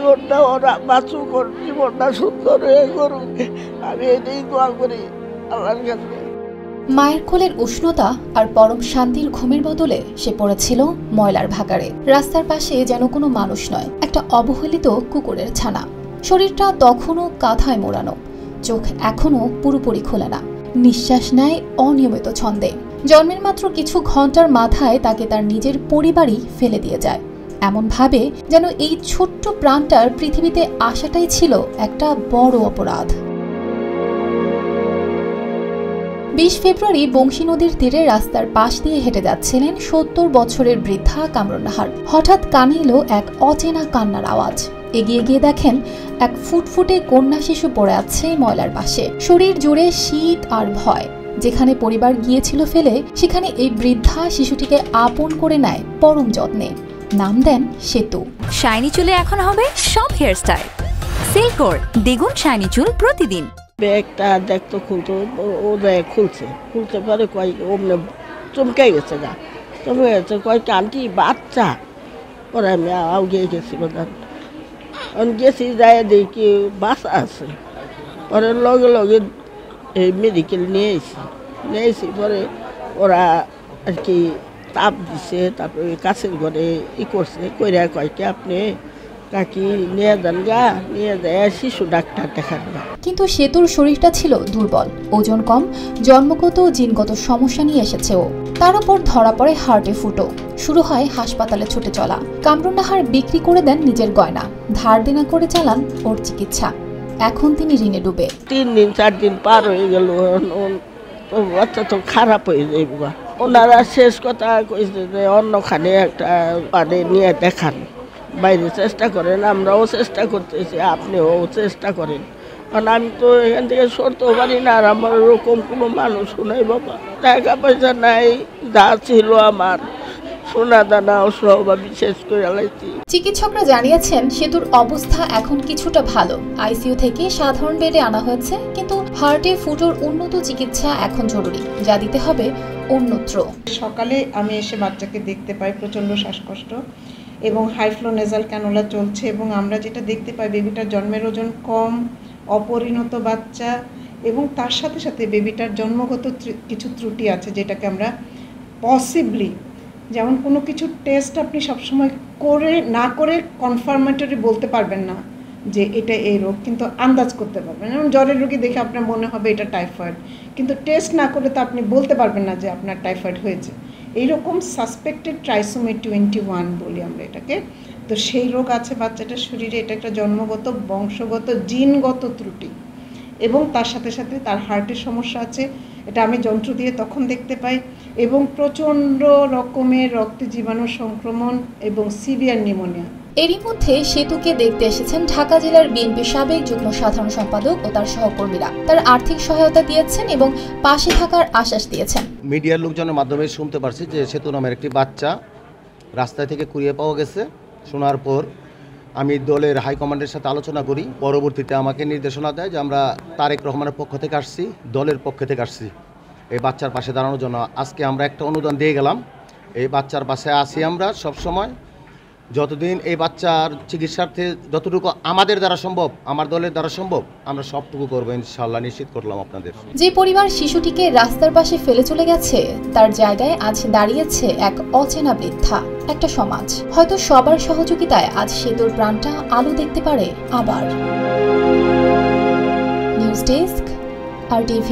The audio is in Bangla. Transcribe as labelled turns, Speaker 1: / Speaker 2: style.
Speaker 1: জীবনটা ওরা বাঁচুক, ওর জীবনটা সুন্দর হয়ে করুক, আমি এটাই দোয়া করি আল্লাহর কাছে।
Speaker 2: মায়ের কোলের উষ্ণতা আর পরম শান্তির ঘুমের বদলে সে পড়েছিল ময়লার ভাগাড়ে। রাস্তার পাশে যেন কোনো মানুষ নয়, একটা অবহেলিত কুকুরের ছানা। শরীরটা তখনও কাঁথায় মোড়ানো, চোখ এখনো পুরোপুরি খোলে না, নিঃশ্বাস নেয় অনিয়মিত ছন্দে। জন্মের মাত্র কিছু ঘন্টার মাথায় তাকে তার নিজের পরিবারই ফেলে দিয়ে যায়, এমন ভাবে যেন এই ছোট্ট প্রাণটার পৃথিবীতে আসাটাই ছিল একটা বড় অপরাধ। 20 ফেব্রুয়ারি বংশী নদীর তীরে রাস্তার পাশ দিয়ে হেঁটে যাচ্ছিলেন 70 বছরের বৃদ্ধা কামরুন নাহার। হঠাৎ কানে এলো এক অচেনা কান্নার আওয়াজ। এগিয়ে গিয়ে দেখেন এক ফুটফুটে কন্যা শিশু পড়ে আছে ময়লার পাশে, শরীর জুড়ে শীত আর ভয়। যেখানে পরিবার গিয়েছিল ফেলে, সেখানে এই বৃদ্ধা শিশুটিকে আপন করে নেয় পরম যত্নে। নাম দেন সেতু।
Speaker 3: শাইনি চুলে এখন হবে সব হেয়ার স্টাইল। সিল্কোর দ্বিগুণ শাইনি চুল প্রতিদিন।
Speaker 1: ব্যাগটা দেখতো খুলতো, ও দেখ খুলতে পারে কয় অমনে চমকে গেছে গা, চমকে গেছে কয় আন্টি বাচ্চা। পরে আমি আউগিয়ে গেছি বোধহয়, আমি গেছি যাই দেখি বাচ্চা আছে। পরে লগে লগে এই মেডিকেল নিয়ে এসেছি। পরে ওরা আর কি তাপ দিছে, তারপরে কাছের ঘরে করছে, কইরা কয় কি আপনি কাকি নিয়ে যান গা, নিয়ে যায় শিশু ডাক্তার দেখান গা।
Speaker 2: কিন্তু সেতুর শরীরটা ছিল দুর্বল, ওজন কম, জন্মগত জিনগত সমস্যা নিয়ে এসেছে ও। তার উপর ধরা পড়ে হার্টে ফুটো। শুরু হয় হাসপাতালে ছুটে চলা। কামরুন নাহার বিক্রি করে দেন নিজের গয়না, ধার দেনা করে চালান ওর চিকিৎসা। এখন তিনি ঋণে ডুবে।
Speaker 1: 3 দিন 4 দিন পার হয়ে গেল, বাচ্চা তো খারাপ হয়ে যাইব। ওনারা শেষ কথা কইছে যে অন্যখানে একটা পানি নিয়ে দেখান, বাইরে চেষ্টা করেন, আমরাও চেষ্টা করতেছি, আপনিও চেষ্টা করেন। কারণ আমি তো এখান থেকে সরতেও পারি না, আর আমার ওরকম কোনো মানুষও নাই বাবা। টাকা পয়সা নাই, যা ছিল আমার সোনা দানা সব আমি শেষ করে আলাইছি।
Speaker 2: চিকিৎসকরা জানিয়েছেন সেতুর অবস্থা এখন কিছুটা ভালো। আইসিইউ থেকে সাধারণ বেডে আনা হয়েছে, কিন্তু হার্টে ফুটোর উন্নত চিকিৎসা এখন জরুরি, যা দিতে হবে অন্যত্র।
Speaker 4: সকালে আমি এসে বাচ্চাকে দেখতে পাই প্রচণ্ড শ্বাসকষ্ট এবং হাই ফ্লো নেজাল ক্যানুলা চলছে, এবং আমরা যেটা দেখতে পাই বেবিটার জন্মের ওজন কম, অপরিণত বাচ্চা, এবং তার সাথে সাথে বেবিটার জন্মগত কিছু ত্রুটি আছে, যেটাকে আমরা পসিবলি, যেমন কোনো কিছু টেস্ট আপনি সবসময় না করে কনফার্মেটরি বলতে পারবেন না যে এটা এই রোগ, কিন্তু আন্দাজ করতে পারবেন। যেমন জ্বরের রোগী দেখে আপনার মনে হবে এটা টাইফয়েড, কিন্তু টেস্ট না করে তো আপনি বলতে পারবেন না যে আপনার টাইফয়েড হয়েছে। এইরকম সাসপেক্টেড ট্রাইসোমি 21 বলি আমরা এটাকে। তো সেই রোগ আছে বাচ্চাটার শরীরে, এটা একটা জন্মগত বংশগত জিনগত ত্রুটি, এবং তার সাথে সাথে তার হার্টের সমস্যা আছে। এটা আমি যন্ত্র দিয়ে তখন দেখতে পাই, এবং প্রচণ্ড রকমের রক্তে জীবাণু সংক্রমণ এবং সিভিয়ার নিউমোনিয়া।
Speaker 2: এরই মধ্যে সেতুকে দেখতে এসেছেন ঢাকা জেলার বিএনপির সাবেক যুগ্ম সাধারণ সম্পাদক ও তার সহকর্মীরা। তার আর্থিক সহায়তা দিয়েছেন এবং পাশে থাকার আশ্বাস দিয়েছেন।
Speaker 5: মিডিয়ার লোকজনের মাধ্যমে শুনতে পারছি যে সেতু নামের একটি বাচ্চা রাস্তা থেকে কুড়িয়ে পাওয়া গেছে। শোনার পর আমি দলের হাইকমান্ডের সাথে আলোচনা করি। পরবর্তীতে আমাকে নির্দেশনা দেয় যে আমরা তারেক রহমানের পক্ষ থেকে আসছি, দলের পক্ষ থেকে আসছি এই বাচ্চার পাশে দাঁড়ানোর জন্য। আজকে আমরা একটা অনুদান দিয়ে গেলাম, এই বাচ্চার পাশে আসি আমরা সব সময়। যতদিন এই বাচ্চার চিকিৎসার্থে যতটুকু আমাদের দ্বারা সম্ভব, আমার দলের দ্বারা সম্ভব, আমরা সবটুকু করবো ইনশাআল্লাহ, নিশ্চিত করলাম আপনাদের।
Speaker 2: যে পরিবার শিশুটিকে রাস্তার পাশে ফেলে চলে গেছে, তার জায়গায় আজ দাঁড়িয়েছে এক অচেনা বৃদ্ধা, একটা সমাজ। হয়তো সবার সহযোগিতায় আজ সেতুর প্রাণটা আলো দেখতে পারে আবার। News desk, RTV।